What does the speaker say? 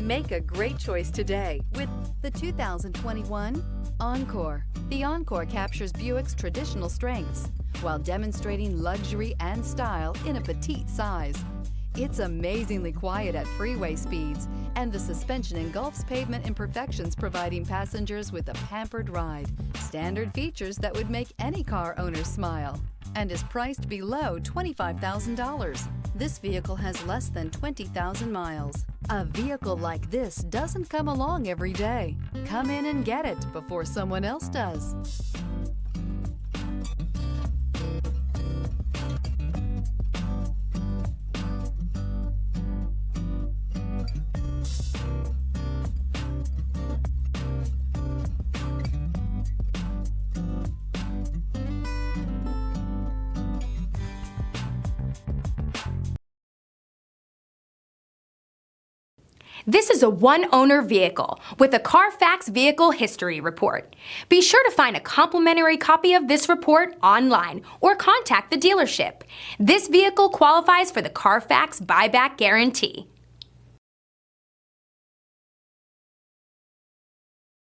Make a great choice today with the 2021 Encore. The Encore captures Buick's traditional strengths while demonstrating luxury and style in a petite size. It's amazingly quiet at freeway speeds, and the suspension engulfs pavement imperfections, providing passengers with a pampered ride. Standard features that would make any car owner smile, and is priced below $25,000. This vehicle has less than 20,000 miles. A vehicle like this doesn't come along every day. Come in and get it before someone else does. This is a one-owner vehicle with a Carfax Vehicle History Report. Be sure to find a complimentary copy of this report online or contact the dealership. This vehicle qualifies for the Carfax Buyback Guarantee.